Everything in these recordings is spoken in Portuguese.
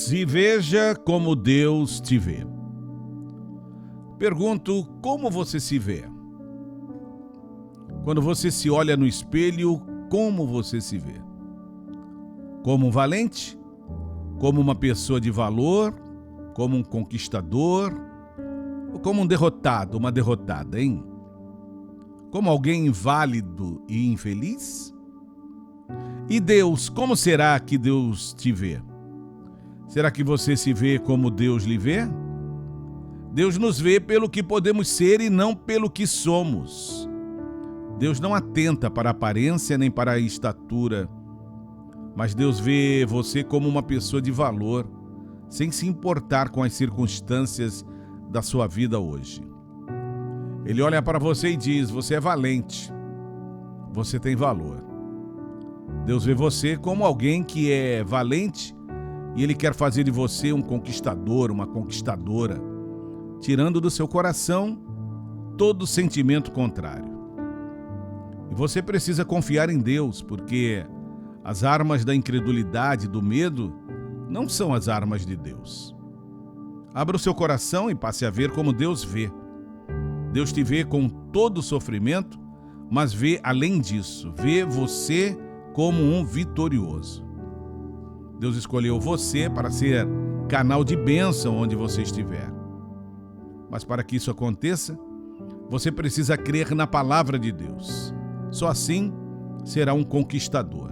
Se veja como Deus te vê. Pergunto, como você se vê? Quando você se olha no espelho, como você se vê? Como um valente? Como uma pessoa de valor? Como um conquistador? Ou como um derrotado, uma derrotada, hein? Como alguém inválido e infeliz? E Deus, como será que Deus te vê? Será que você se vê como Deus lhe vê? Deus nos vê pelo que podemos ser e não pelo que somos. Deus não atenta para a aparência nem para a estatura, mas Deus vê você como uma pessoa de valor, sem se importar com as circunstâncias da sua vida hoje. Ele olha para você e diz: você é valente, você tem valor. Deus vê você como alguém que é valente e Ele quer fazer de você um conquistador, uma conquistadora, tirando do seu coração todo sentimento contrário. E você precisa confiar em Deus, porque as armas da incredulidade, do medo, não são as armas de Deus. Abra o seu coração e passe a ver como Deus vê. Deus te vê com todo o sofrimento, mas vê além disso, vê você como um vitorioso. Deus escolheu você para ser canal de bênção onde você estiver. Mas para que isso aconteça, você precisa crer na palavra de Deus. Só assim será um conquistador.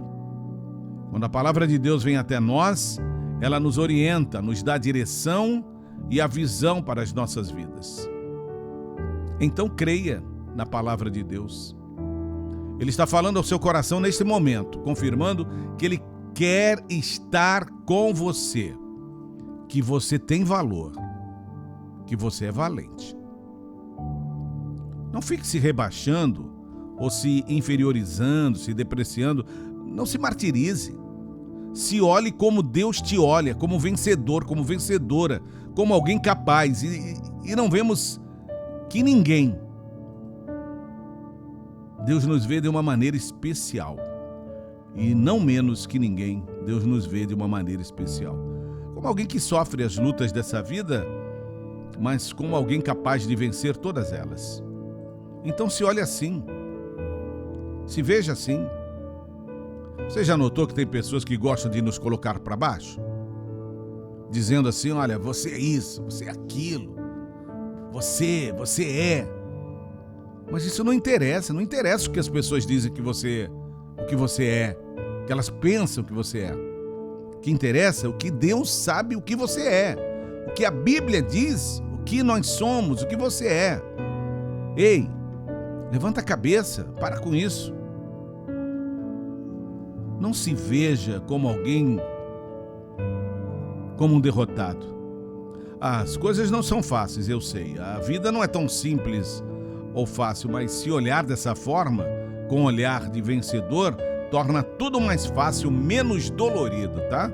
Quando a palavra de Deus vem até nós, ela nos orienta, nos dá a direção e a visão para as nossas vidas. Então creia na palavra de Deus. Ele está falando ao seu coração neste momento, confirmando que Ele quer estar com você, que você tem valor, que você é valente. Não fique se rebaixando ou se inferiorizando, se depreciando. Não se martirize. Se olhe como Deus te olha, como vencedor, como vencedora, como alguém capaz. E não vemos que ninguém. Deus nos vê de uma maneira especial. E não menos que ninguém, Deus nos vê de uma maneira especial. Como alguém que sofre as lutas dessa vida, mas como alguém capaz de vencer todas elas. Então se olhe assim. Se veja assim. Você já notou que tem pessoas que gostam de nos colocar para baixo? Dizendo assim: olha, você é isso, você é aquilo. Você é. Mas isso não interessa o que as pessoas dizem que você é, que elas pensam que você é. O que interessa é o que Deus sabe o que você é, o que a Bíblia diz, o que nós somos, o que você é. Ei, levanta a cabeça, para com isso. Não se veja como alguém, como um derrotado. As coisas não são fáceis, eu sei. A vida não é tão simples ou fácil, mas se olhar dessa forma, com um olhar de vencedor, torna tudo mais fácil, menos dolorido, tá?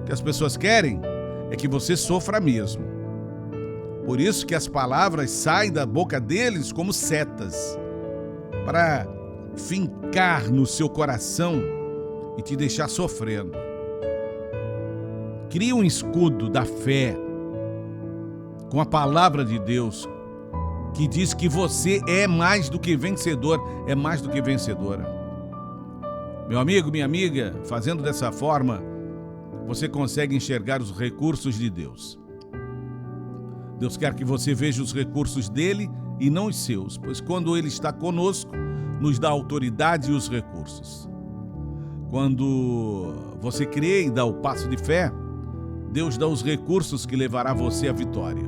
O que as pessoas querem é que você sofra mesmo. Por isso que as palavras saem da boca deles como setas, para fincar no seu coração e te deixar sofrendo. Crie um escudo da fé com a palavra de Deus, que diz que você é mais do que vencedor, é mais do que vencedora. Meu amigo, minha amiga, fazendo dessa forma, você consegue enxergar os recursos de Deus. Deus quer que você veja os recursos dele e não os seus, pois quando ele está conosco, nos dá a autoridade e os recursos. Quando você crê e dá o passo de fé, Deus dá os recursos que levará você à vitória.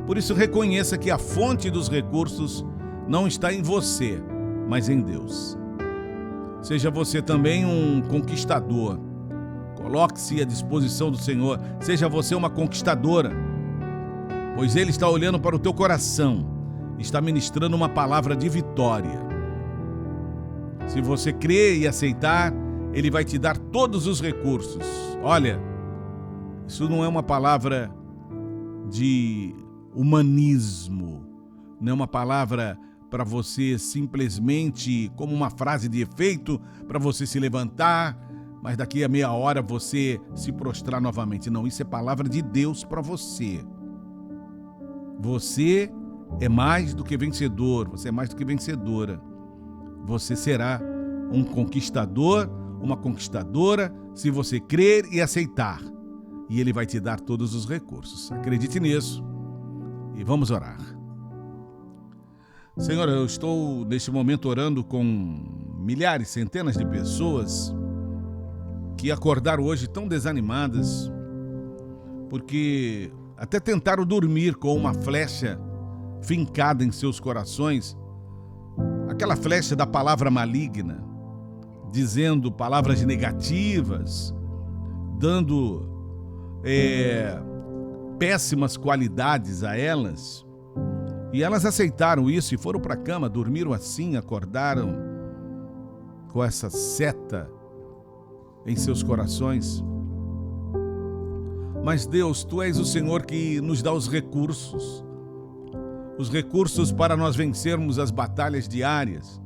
Por isso, reconheça que a fonte dos recursos não está em você, mas em Deus. Seja você também um conquistador. Coloque-se à disposição do Senhor. Seja você uma conquistadora, pois Ele está olhando para o teu coração, está ministrando uma palavra de vitória. Se você crer e aceitar, Ele vai te dar todos os recursos. Olha, isso não é uma palavra de humanismo, não é uma palavra para você simplesmente, como uma frase de efeito, para você se levantar, mas daqui a meia hora você se prostrar novamente. Não, isso é palavra de Deus para você. Você é mais do que vencedor, você é mais do que vencedora. Você será um conquistador, uma conquistadora, se você crer e aceitar. E Ele vai te dar todos os recursos. Acredite nisso e vamos orar. Senhor, eu estou neste momento orando com milhares, centenas de pessoas que acordaram hoje tão desanimadas, porque até tentaram dormir com uma flecha fincada em seus corações, aquela flecha da palavra maligna, dizendo palavras negativas, dando péssimas qualidades a elas, e elas aceitaram isso e foram para a cama, dormiram assim, acordaram com essa seta em seus corações. Mas Deus, Tu és o Senhor que nos dá os recursos para nós vencermos as batalhas diárias.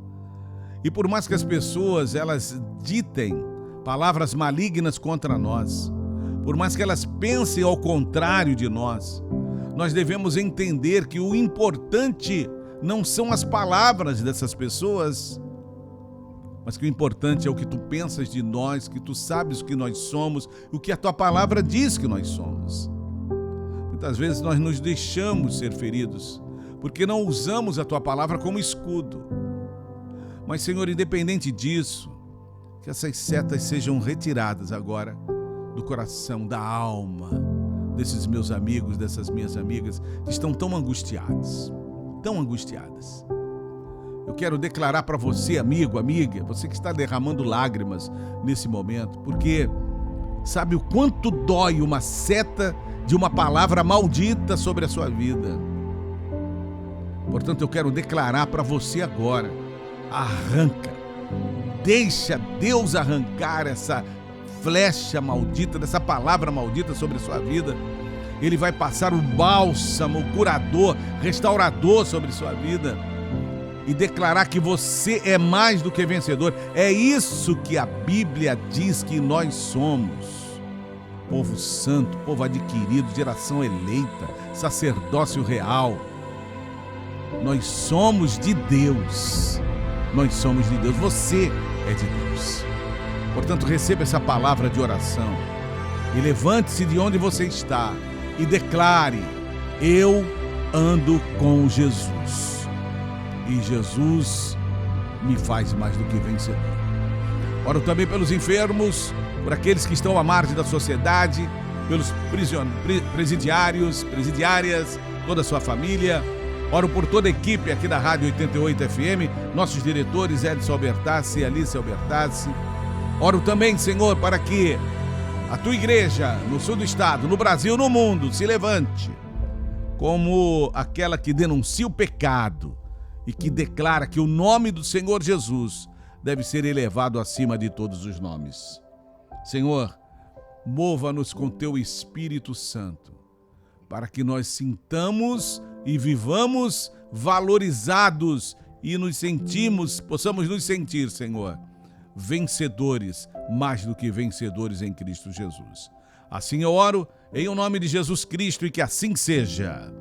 E por mais que as pessoas elas ditem palavras malignas contra nós, por mais que elas pensem ao contrário de nós devemos entender que o importante não são as palavras dessas pessoas, mas que o importante é o que Tu pensas de nós, que Tu sabes o que nós somos, o que a Tua palavra diz que nós somos. Muitas vezes nós nos deixamos ser feridos, porque não usamos a Tua palavra como escudo. Mas, Senhor, independente disso, que essas setas sejam retiradas agora do coração, da alma desses meus amigos, dessas minhas amigas que estão tão angustiadas. Eu quero declarar para você, amigo, amiga, você que está derramando lágrimas nesse momento, porque sabe o quanto dói uma seta de uma palavra maldita sobre a sua vida. Portanto, eu quero declarar para você agora: arranca, deixa Deus arrancar essa flecha maldita, dessa palavra maldita sobre a sua vida. Ele vai passar o bálsamo, o curador, restaurador sobre sua vida e declarar que você é mais do que vencedor. É isso que a Bíblia diz que nós somos: povo santo, povo adquirido, geração eleita, sacerdócio real. Nós somos de Deus. Nós somos de Deus. Você é de Deus. Portanto, receba essa palavra de oração e levante-se de onde você está e declare: eu ando com Jesus e Jesus me faz mais do que vencedor. Oro também pelos enfermos, por aqueles que estão à margem da sociedade, pelos presidiárias, toda a sua família. Oro por toda a equipe aqui da Rádio 88 FM, nossos diretores Edson Albertassi e Alice Albertassi. Oro também, Senhor, para que a Tua igreja no sul do estado, no Brasil, no mundo, se levante como aquela que denuncia o pecado e que declara que o nome do Senhor Jesus deve ser elevado acima de todos os nomes. Senhor, mova-nos com Teu Espírito Santo para que nós sintamos e vivamos valorizados e possamos nos sentir, Senhor, vencedores, mais do que vencedores em Cristo Jesus. Assim eu oro em o nome de Jesus Cristo e que assim seja.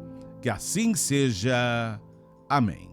Que assim seja. Amém.